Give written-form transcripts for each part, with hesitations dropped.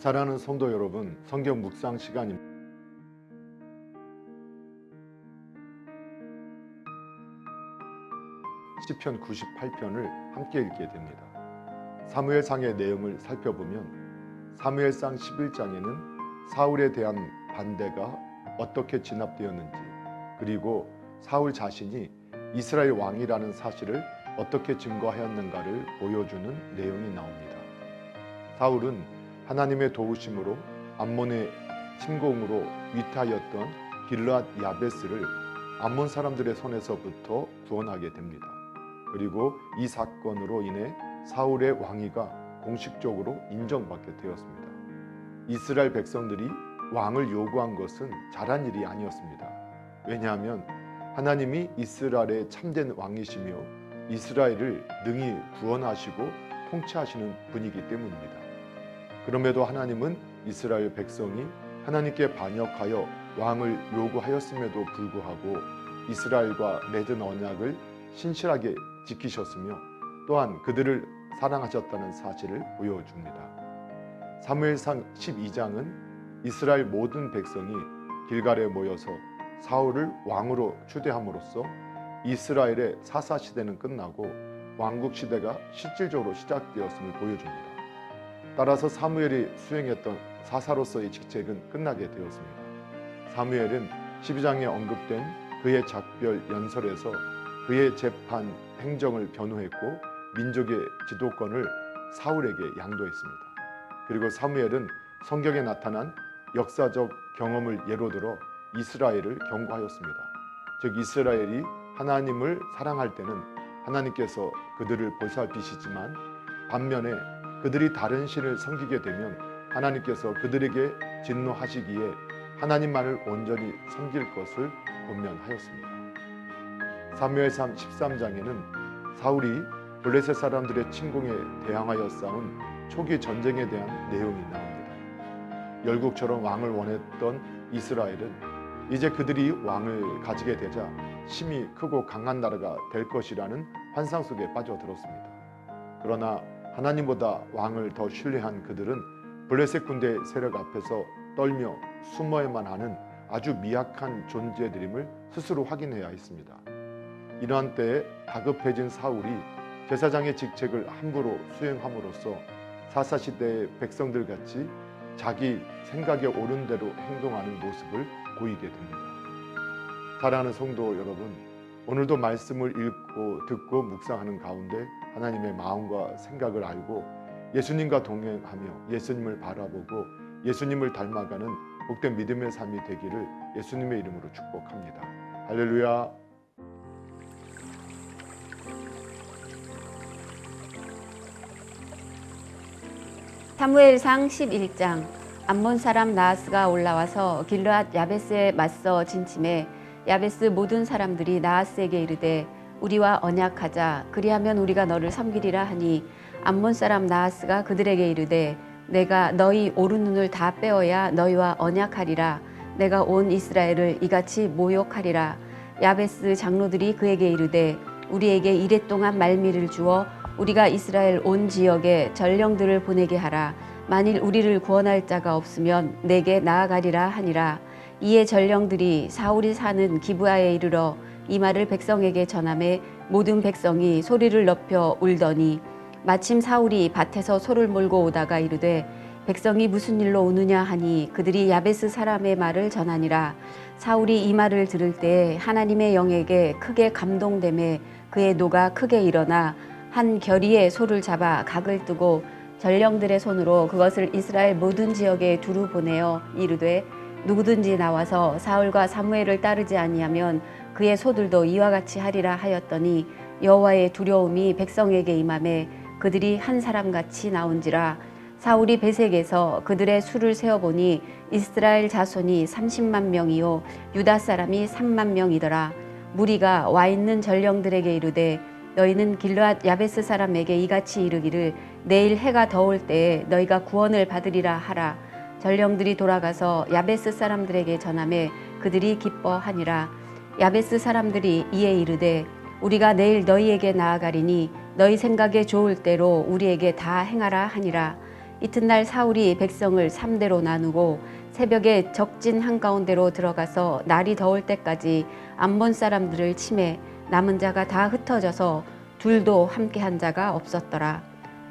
사랑하는 성도 여러분, 성경 묵상 시간입니다. 시편 98편을 함께 읽게 됩니다. 사무엘상의 내용을 살펴보면 사무엘상 11장에는 사울에 대한 반대가 어떻게 진압되었는지, 그리고 사울 자신이 이스라엘 왕이라는 사실을 어떻게 증거하였는가를 보여주는 내용이 나옵니다. 사울은 하나님의 도우심으로 암몬의 침공으로 위태하였던 길르앗 야베스를 암몬 사람들의 손에서부터 구원하게 됩니다. 그리고 이 사건으로 인해 사울의 왕위가 공식적으로 인정받게 되었습니다. 이스라엘 백성들이 왕을 요구한 것은 잘한 일이 아니었습니다. 왜냐하면 하나님이 이스라엘의 참된 왕이시며 이스라엘을 능히 구원하시고 통치하시는 분이기 때문입니다. 그럼에도 하나님은 이스라엘 백성이 하나님께 반역하여 왕을 요구하였음에도 불구하고 이스라엘과 맺은 언약을 신실하게 지키셨으며 또한 그들을 사랑하셨다는 사실을 보여줍니다. 사무엘상 12장은 이스라엘 모든 백성이 길갈에 모여서 사울을 왕으로 추대함으로써 이스라엘의 사사시대는 끝나고 왕국시대가 실질적으로 시작되었음을 보여줍니다. 따라서 사무엘이 수행했던 사사로서의 직책은 끝나게 되었습니다. 사무엘은 12장에 언급된 그의 작별 연설에서 그의 재판 행정을 변호했고 민족의 지도권을 사울에게 양도했습니다. 그리고 사무엘은 성경에 나타난 역사적 경험을 예로 들어 이스라엘을 경고하였습니다. 즉 이스라엘이 하나님을 사랑할 때는 하나님께서 그들을 보살피시지만 반면에 그들이 다른 신을 섬기게 되면 하나님께서 그들에게 진노하시기에 하나님만을 온전히 섬길 것을 권면하였습니다. 사무엘상 13장에는 사울이 블레셋 사람들의 침공에 대항하여 싸운 초기 전쟁에 대한 내용이 나옵니다. 열국처럼 왕을 원했던 이스라엘은 이제 그들이 왕을 가지게 되자 심히 크고 강한 나라가 될 것이라는 환상 속에 빠져들었습니다. 그러나 하나님보다 왕을 더 신뢰한 그들은 블레셋 군대 세력 앞에서 떨며 숨어야만 하는 아주 미약한 존재들임을 스스로 확인해야 했습니다. 이러한 때에 다급해진 사울이 제사장의 직책을 함부로 수행함으로써 사사시대의 백성들같이 자기 생각에 옳은 대로 행동하는 모습을 보이게 됩니다. 사랑하는 성도 여러분, 오늘도 말씀을 읽고 듣고 묵상하는 가운데 하나님의 마음과 생각을 알고 예수님과 동행하며 예수님을 바라보고 예수님을 닮아가는 복된 믿음의 삶이 되기를 예수님의 이름으로 축복합니다. 할렐루야. 사무엘상 11장. 암몬 사람 나하스가 올라와서 길르앗 야베스에 맞서 진침해 야베스 모든 사람들이 나하스에게 이르되 우리와 언약하자. 그리하면 우리가 너를 섬기리라 하니 암몬 사람 나하스가 그들에게 이르되 내가 너희 오른눈을 다 빼어야 너희와 언약하리라. 내가 온 이스라엘을 이같이 모욕하리라. 야베스 장로들이 그에게 이르되 우리에게 이랫동안 말미를 주어 우리가 이스라엘 온 지역에 전령들을 보내게 하라. 만일 우리를 구원할 자가 없으면 내게 나아가리라 하니라. 이에 전령들이 사울이 사는 기브아에 이르러 이 말을 백성에게 전하매 모든 백성이 소리를 높여 울더니 마침 사울이 밭에서 소를 몰고 오다가 이르되 백성이 무슨 일로 우느냐 하니 그들이 야베스 사람의 말을 전하니라. 사울이 이 말을 들을 때 하나님의 영에게 크게 감동되매 그의 노가 크게 일어나 한 결의의 소를 잡아 각을 뜨고 전령들의 손으로 그것을 이스라엘 모든 지역에 두루 보내어 이르되 누구든지 나와서 사울과 사무엘을 따르지 아니하면 그의 소들도 이와 같이 하리라 하였더니 여호와의 두려움이 백성에게 임하매 그들이 한 사람같이 나온지라. 사울이 베색에서 그들의 수를 세어보니 이스라엘 자손이 30만 명이요 유다 사람이 3만 명이더라. 무리가 와 있는 전령들에게 이르되 너희는 길르앗 야베스 사람에게 이같이 이르기를 내일 해가 더울 때에 너희가 구원을 받으리라 하라. 전령들이 돌아가서 야베스 사람들에게 전하매 그들이 기뻐하니라. 야베스 사람들이 이에 이르되 우리가 내일 너희에게 나아가리니 너희 생각에 좋을 대로 우리에게 다 행하라 하니라. 이튿날 사울이 백성을 3대로 나누고 새벽에 적진 한가운데로 들어가서 날이 더울 때까지 암몬 사람들을 치매 남은 자가 다 흩어져서 둘도 함께한 자가 없었더라.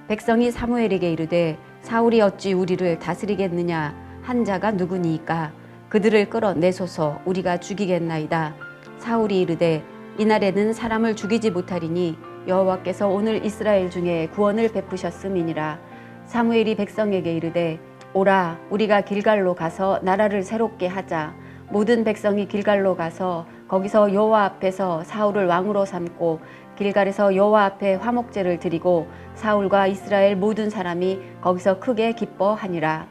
백성이 사무엘에게 이르되 사울이 어찌 우리를 다스리겠느냐 한 자가 누구니이까 그들을 끌어내소서 우리가 죽이겠나이다. 사울이 이르되 이날에는 사람을 죽이지 못하리니 여호와께서 오늘 이스라엘 중에 구원을 베푸셨음이니라. 사무엘이 백성에게 이르되 오라 우리가 길갈로 가서 나라를 새롭게 하자. 모든 백성이 길갈로 가서 거기서 여호와 앞에서 사울을 왕으로 삼고 길갈에서 여호와 앞에 화목제를 드리고 사울과 이스라엘 모든 사람이 거기서 크게 기뻐하니라.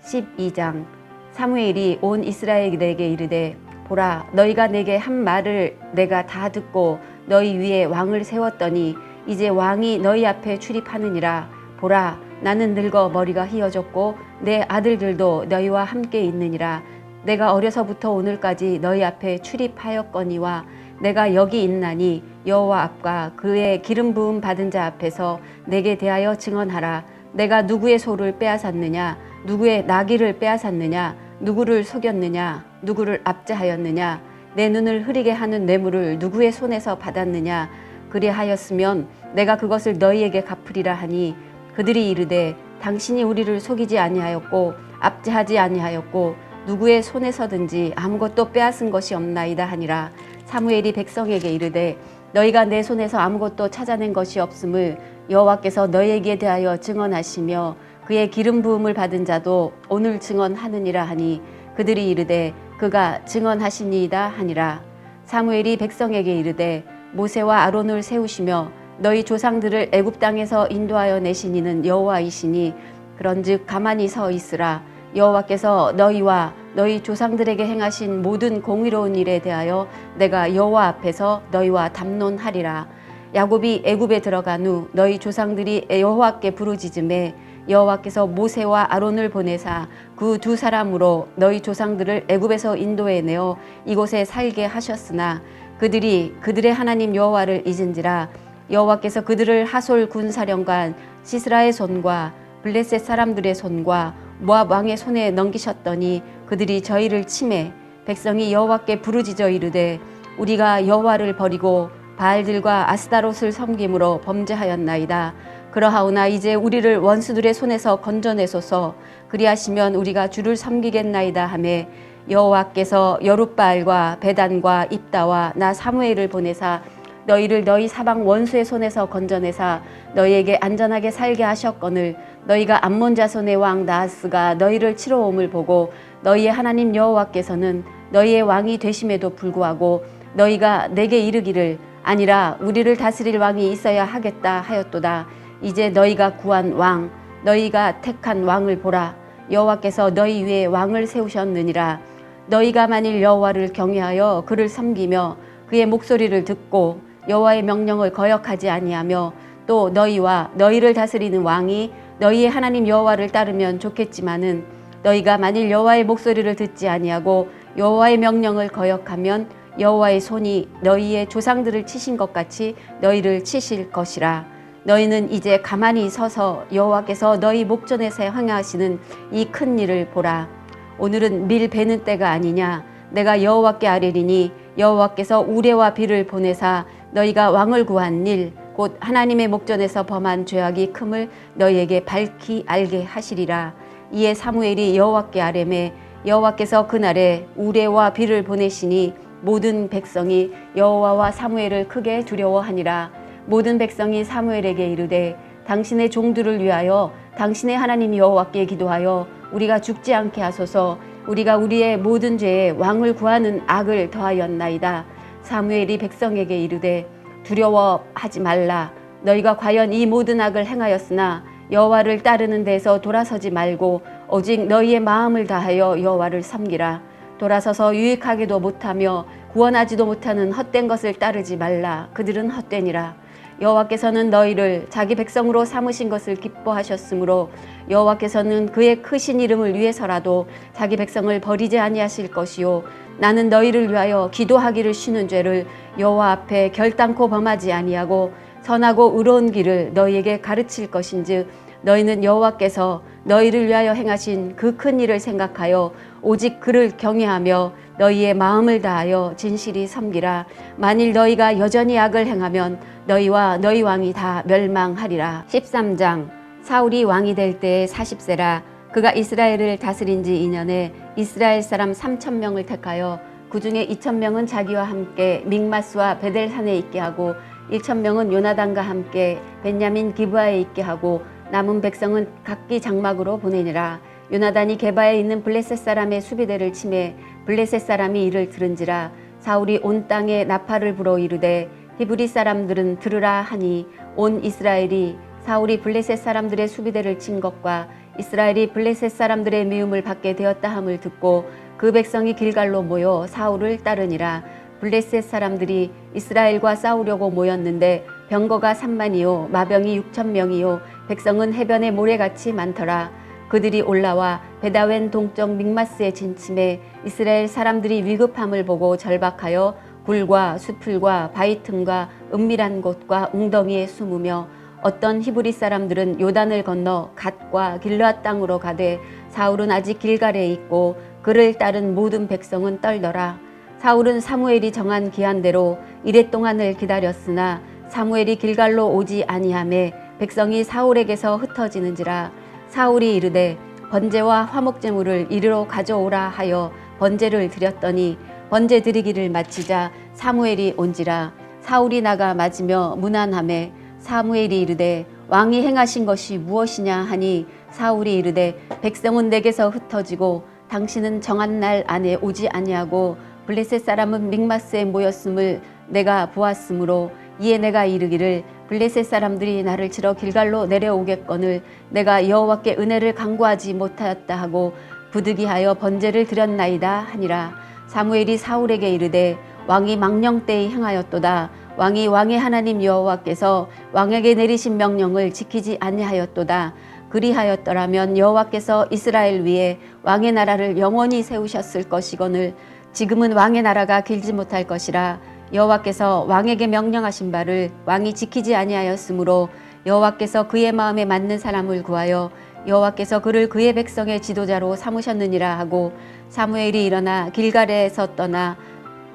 12장 사무엘이 온 이스라엘에게 이르되 보라 너희가 내게 한 말을 내가 다 듣고 너희 위에 왕을 세웠더니 이제 왕이 너희 앞에 출입하느니라. 보라 나는 늙어 머리가 휘어졌고 내 아들들도 너희와 함께 있느니라. 내가 어려서부터 오늘까지 너희 앞에 출입하였거니와 내가 여기 있나니 여호와 앞과 그의 기름 부음 받은 자 앞에서 내게 대하여 증언하라. 내가 누구의 소를 빼앗았느냐 누구의 나귀를 빼앗았느냐 누구를 속였느냐 누구를 압제하였느냐 내 눈을 흐리게 하는 뇌물을 누구의 손에서 받았느냐 그리하였으면 내가 그것을 너희에게 갚으리라 하니 그들이 이르되 당신이 우리를 속이지 아니하였고 압제하지 아니하였고 누구의 손에서든지 아무것도 빼앗은 것이 없나이다 하니라. 사무엘이 백성에게 이르되 너희가 내 손에서 아무것도 찾아낸 것이 없음을 여호와께서 너희에게 대하여 증언하시며 그의 기름 부음을 받은 자도 오늘 증언하느니라 하니 그들이 이르되 그가 증언하시니이다 하니라. 사무엘이 백성에게 이르되 모세와 아론을 세우시며 너희 조상들을 애굽 땅에서 인도하여 내신 이는 여호와이시니 그런즉 가만히 서 있으라. 여호와께서 너희와 너희 조상들에게 행하신 모든 공의로운 일에 대하여 내가 여호와 앞에서 너희와 담론하리라. 야곱이 애굽에 들어간 후 너희 조상들이 여호와께 부르짖음에 여호와께서 모세와 아론을 보내사 그 두 사람으로 너희 조상들을 애굽에서 인도해 내어 이곳에 살게 하셨으나 그들이 그들의 하나님 여호와를 잊은지라. 여호와께서 그들을 하솔 군사령관 시스라의 손과 블레셋 사람들의 손과 모압 왕의 손에 넘기셨더니 그들이 저희를 치매 백성이 여호와께 부르짖어 이르되 우리가 여호와를 버리고 바알들과 아스다롯을 섬김으로 범죄하였나이다. 그러하오나 이제 우리를 원수들의 손에서 건져내소서. 그리하시면 우리가 주를 섬기겠나이다 하매 여호와께서 여룻바알과 베단과 입다와 나 사무엘을 보내사 너희를 너희 사방 원수의 손에서 건져내사 너희에게 안전하게 살게 하셨거늘 너희가 암몬 자손의 왕 나하스가 너희를 치러 옴을 보고 너희의 하나님 여호와께서는 너희의 왕이 되심에도 불구하고 너희가 내게 이르기를 아니라 우리를 다스릴 왕이 있어야 하겠다 하였도다. 이제 너희가 구한 왕 너희가 택한 왕을 보라. 여호와께서 너희 위에 왕을 세우셨느니라. 너희가 만일 여호와를 경외하여 그를 섬기며 그의 목소리를 듣고 여호와의 명령을 거역하지 아니하며 또 너희와 너희를 다스리는 왕이 너희의 하나님 여호와를 따르면 좋겠지만은 너희가 만일 여호와의 목소리를 듣지 아니하고 여호와의 명령을 거역하면 여호와의 손이 너희의 조상들을 치신 것 같이 너희를 치실 것이라. 너희는 이제 가만히 서서 여호와께서 너희 목전에서 행하시는 이 큰 일을 보라. 오늘은 밀 베는 때가 아니냐. 내가 여호와께 아뢰리니 여호와께서 우레와 비를 보내사 너희가 왕을 구한 일 곧 하나님의 목전에서 범한 죄악이 큼을 너희에게 밝히 알게 하시리라. 이에 사무엘이 여호와께 아뢰매 여호와께서 그날에 우레와 비를 보내시니 모든 백성이 여호와와 사무엘을 크게 두려워하니라. 모든 백성이 사무엘에게 이르되 당신의 종들을 위하여 당신의 하나님 여호와께 기도하여 우리가 죽지 않게 하소서. 우리가 우리의 모든 죄에 왕을 구하는 악을 더하였나이다. 사무엘이 백성에게 이르되 두려워하지 말라. 너희가 과연 이 모든 악을 행하였으나 여호와를 따르는 데서 돌아서지 말고 오직 너희의 마음을 다하여 여호와를 섬기라. 돌아서서 유익하게도 못하며 구원하지도 못하는 헛된 것을 따르지 말라. 그들은 헛되니라. 여호와께서는 너희를 자기 백성으로 삼으신 것을 기뻐하셨으므로 여호와께서는 그의 크신 이름을 위해서라도 자기 백성을 버리지 아니하실 것이요 나는 너희를 위하여 기도하기를 쉬는 죄를 여호와 앞에 결단코 범하지 아니하고 선하고 의로운 길을 너희에게 가르칠 것인즉 너희는 여호와께서 너희를 위하여 행하신 그 큰 일을 생각하여 오직 그를 경외하며 너희의 마음을 다하여 진실이 섬기라. 만일 너희가 여전히 악을 행하면 너희와 너희 왕이 다 멸망하리라. 13장. 사울이 왕이 될 때에 40세라. 그가 이스라엘을 다스린 지 2년에 이스라엘 사람 3,000명을 택하여 그 중에 2,000명은 자기와 함께 믹마스와 베델산에 있게 하고 1,000명은 요나단과 함께 벤야민 기브아에 있게 하고 남은 백성은 각기 장막으로 보내니라. 요나단이 게바에 있는 블레셋 사람의 수비대를 치매 블레셋 사람이 이를 들은지라. 사울이 온 땅에 나팔을 불어 이르되 히브리 사람들은 들으라 하니 온 이스라엘이 사울이 블레셋 사람들의 수비대를 친 것과 이스라엘이 블레셋 사람들의 미움을 받게 되었다 함을 듣고 그 백성이 길갈로 모여 사울을 따르니라. 블레셋 사람들이 이스라엘과 싸우려고 모였는데 병거가 3만이요 마병이 6,000명이요 백성은 해변에 모래같이 많더라. 그들이 올라와 베다웬 동쪽 믹마스에 진침해 이스라엘 사람들이 위급함을 보고 절박하여 굴과 수풀과 바위 틈과 은밀한 곳과 웅덩이에 숨으며 어떤 히브리 사람들은 요단을 건너 갓과 길르앗 땅으로 가되 사울은 아직 길갈에 있고 그를 따른 모든 백성은 떨더라. 사울은 사무엘이 정한 기한대로 이랫동안을 기다렸으나 사무엘이 길갈로 오지 아니하매 백성이 사울에게서 흩어지는지라. 사울이 이르되 번제와 화목제물을 이리로 가져오라 하여 번제를 드렸더니 번제 드리기를 마치자 사무엘이 온지라. 사울이 나가 맞으며 문안하매 사무엘이 이르되 왕이 행하신 것이 무엇이냐 하니 사울이 이르되 백성은 내게서 흩어지고 당신은 정한 날 안에 오지 아니하고 블레셋 사람은 믹마스에 모였음을 내가 보았으므로 이에 내가 이르기를 블레셋 사람들이 나를 치러 길갈로 내려오겠거늘 내가 여호와께 은혜를 간구하지 못하였다 하고 부득이하여 번제를 드렸나이다 하니라. 사무엘이 사울에게 이르되 왕이 망령 때에 행하였도다. 왕이 왕의 하나님 여호와께서 왕에게 내리신 명령을 지키지 아니하였도다. 그리하였더라면 여호와께서 이스라엘 위에 왕의 나라를 영원히 세우셨을 것이거늘 지금은 왕의 나라가 길지 못할 것이라. 여호와께서 왕에게 명령하신 바를 왕이 지키지 아니하였으므로 여호와께서 그의 마음에 맞는 사람을 구하여 여호와께서 그를 그의 백성의 지도자로 삼으셨느니라 하고 사무엘이 일어나 길갈에서 떠나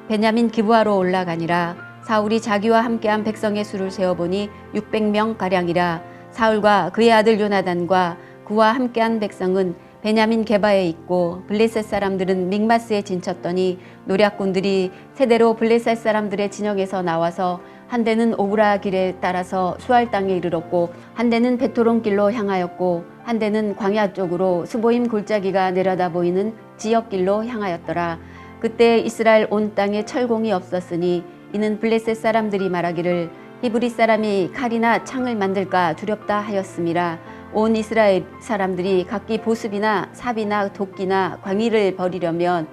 베냐민 기브아로 올라가니라. 사울이 자기와 함께한 백성의 수를 세어보니 600명 가량이라. 사울과 그의 아들 요나단과 그와 함께한 백성은 베냐민 게바에 있고 블레셋 사람들은 믹마스에 진쳤더니 노략군들이 세대로 블레셋 사람들의 진영에서 나와서 한 대는 오브라 길에 따라서 수알 땅에 이르렀고 한 대는 베토론 길로 향하였고 한 대는 광야 쪽으로 스보임 골짜기가 내려다 보이는 지역길로 향하였더라. 그때 이스라엘 온 땅에 철공이 없었으니 이는 블레셋 사람들이 말하기를 히브리 사람이 칼이나 창을 만들까 두렵다 하였음이라. 온 이스라엘 사람들이 각기 보습이나 삽이나 도끼나 광의를 버리려면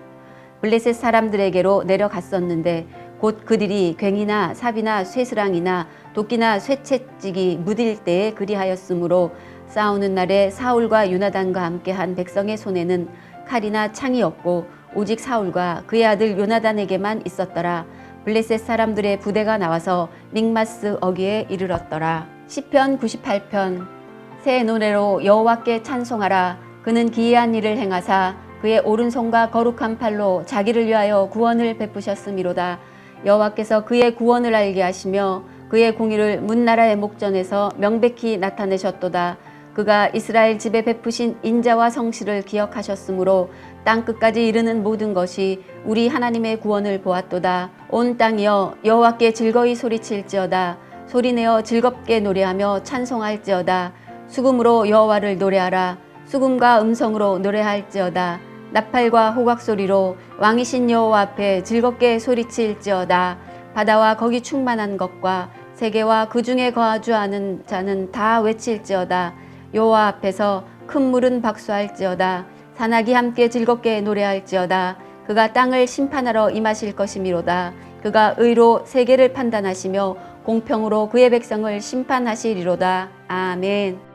블레셋 사람들에게로 내려갔었는데 곧 그들이 괭이나 삽이나 쇠스랑이나 도끼나 쇠채찍이 무딜 때에 그리하였으므로 싸우는 날에 사울과 요나단과 함께한 백성의 손에는 칼이나 창이 없고 오직 사울과 그의 아들 요나단에게만 있었더라. 블레셋 사람들의 부대가 나와서 믹마스 어귀에 이르렀더라. 시편 98편. 새 노래로 여호와께 찬송하라. 그는 기이한 일을 행하사 그의 오른손과 거룩한 팔로 자기를 위하여 구원을 베푸셨음이로다. 여호와께서 그의 구원을 알게 하시며 그의 공의를 문나라의 목전에서 명백히 나타내셨도다. 그가 이스라엘 집에 베푸신 인자와 성실을 기억하셨으므로 땅 끝까지 이르는 모든 것이 우리 하나님의 구원을 보았도다. 온 땅이여 여호와께 즐거이 소리칠지어다. 소리내어 즐겁게 노래하며 찬송할지어다. 수금으로 여호와를 노래하라. 수금과 음성으로 노래할지어다. 나팔과 호각 소리로 왕이신 여호와 앞에 즐겁게 소리칠지어다. 바다와 거기 충만한 것과 세계와 그 중에 거주하는 자는 다 외칠지어다. 여호와 앞에서 큰 물은 박수할지어다. 산악이 함께 즐겁게 노래할지어다. 그가 땅을 심판하러 임하실 것이미로다. 그가 의로 세계를 판단하시며 공평으로 그의 백성을 심판하시리로다. 아멘.